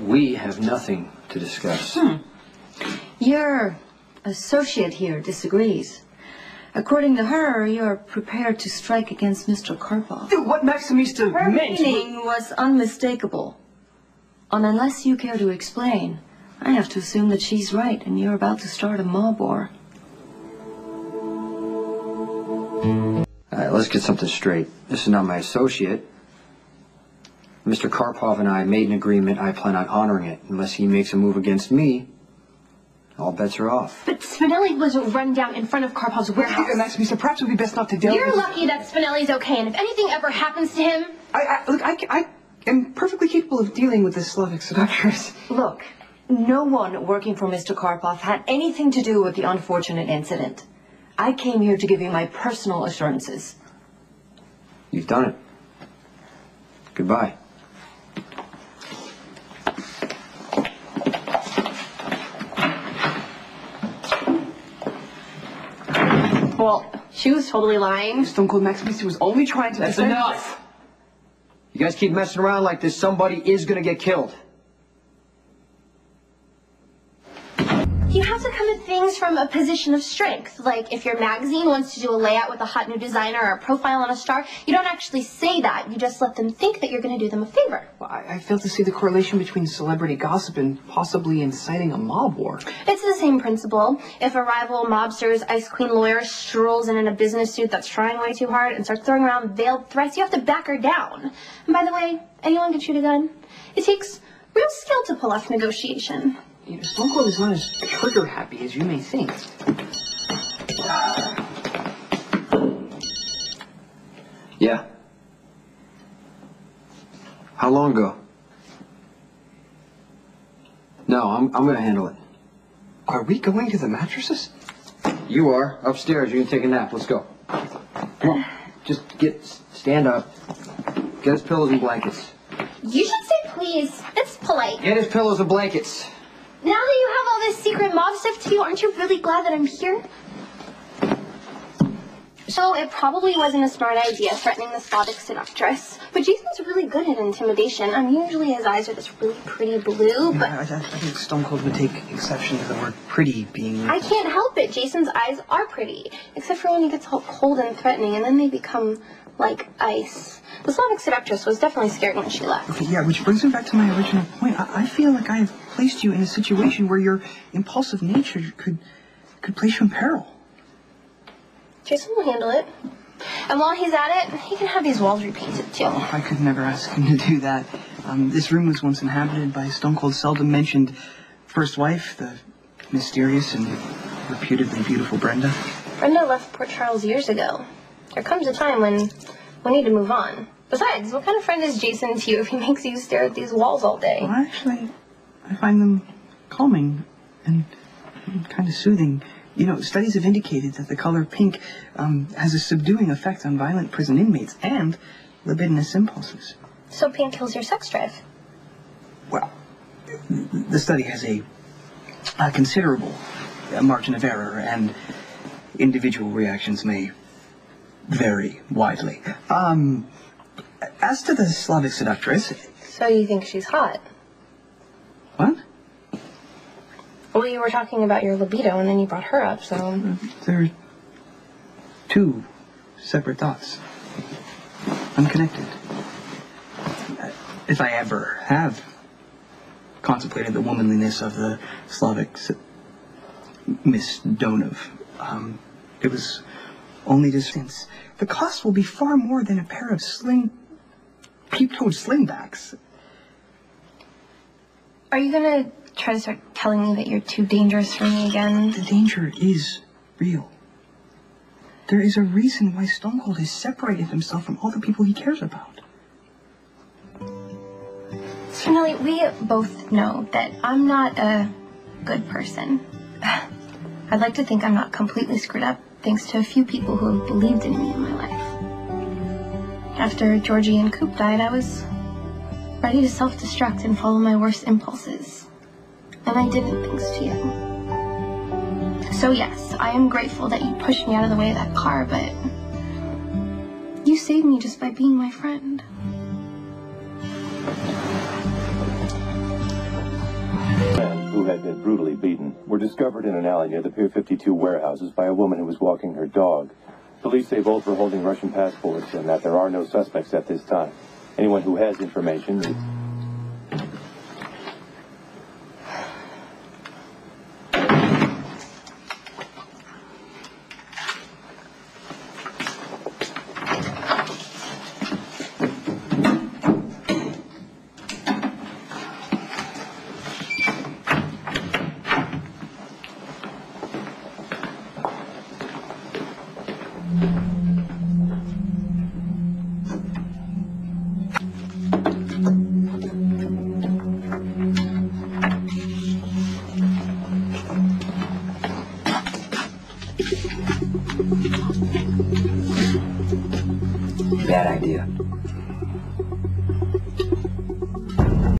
We have nothing to discuss. Your associate here disagrees. According to her, you're prepared to strike against Mr. Karpov. What Maximista Her meant meaning was unmistakable. And unless you care to explain, I have to assume that she's right and you're about to start a mob war. Alright, let's get something straight. This is not my associate. Mr. Karpov and I made an agreement. I plan on honoring it. Unless he makes a move against me, all bets are off. But Spinelli was run down in front of Karpov's warehouse. Maximista, perhaps it would be best not to delve. You're lucky that Spinelli's okay, and if anything ever happens to him... I am perfectly capable of dealing with this Slavic seductress. Look, no one working for Mr. Karpov had anything to do with the unfortunate incident. I came here to give you my personal assurances. You've done it. Goodbye. Well, she was totally lying. Stone Cold Maximista was only trying to... That's enough! You guys keep messing around like this, somebody is gonna get killed. You have to come at things from a position of strength. Like, if your magazine wants to do a layout with a hot new designer or a profile on a star, you don't actually say that. You just let them think that you're going to do them a favor. Well, I fail to see the correlation between celebrity gossip and possibly inciting a mob war. It's the same principle. If a rival mobster's ice queen lawyer strolls in a business suit that's trying way too hard and starts throwing around veiled threats, you have to back her down. And by the way, anyone can shoot a gun. It takes real skill to pull off negotiation. You know, Stone Cold is not as trigger happy as you may think. Yeah. How long ago? No, I'm gonna handle it. Are we going to the mattresses? You are. Upstairs, you can take a nap. Let's go. Come on. Just stand up. Get his pillows and blankets. You should say please. It's polite. Get his pillows and blankets. Now that you have all this secret mob stuff to do, aren't you really glad that I'm here? So it probably wasn't a smart idea threatening the Slavic seductress. But Jason's really good at intimidation. Usually his eyes are this really pretty blue, but... Yeah, I think Stone Cold would take exception to the word pretty being... I can't help it. Jason's eyes are pretty. Except for when he gets all cold and threatening, and then they become like ice. The Slavic seductress was definitely scared when she left. Okay, yeah, which brings me back to my original point. I feel like I have placed you in a situation where your impulsive nature could place you in peril. Jason will handle it. And while he's at it, he can have these walls repainted, too. Oh, I could never ask him to do that. This room was once inhabited by Stone Cold's seldom mentioned first wife, the mysterious and reputedly beautiful Brenda. Brenda left Port Charles years ago. There comes a time when we need to move on. Besides, what kind of friend is Jason to you if he makes you stare at these walls all day? Well, actually, I find them calming and kind of soothing. You know, studies have indicated that the color pink has a subduing effect on violent prison inmates and libidinous impulses. So pink kills your sex drive? Well, the study has a considerable margin of error, and individual reactions may vary widely. As to the Slavic seductress... So you think she's hot? What? Well, you were talking about your libido, and then you brought her up, so... There are two separate thoughts. Unconnected. If I ever have contemplated the womanliness of the Slavic Miss Donov, it was only just since. The cost will be far more than a pair of peep-toed slingbacks. Are you gonna try to start telling me that you're too dangerous for me again? The danger is real. There is a reason why Stone Cold has separated himself from all the people he cares about. Spinelli, we both know that I'm not a good person. I'd like to think I'm not completely screwed up thanks to a few people who have believed in me in my life. After Georgie and Coop died, I was ready to self-destruct and follow my worst impulses. And I didn't, thanks to you. So yes, I am grateful that you pushed me out of the way of that car, but you saved me just by being my friend. Men who had been brutally beaten were discovered in an alley near the Pier 52 warehouses by a woman who was walking her dog. Police say both were holding Russian passports and that there are no suspects at this time. Anyone who has information is... Bad idea.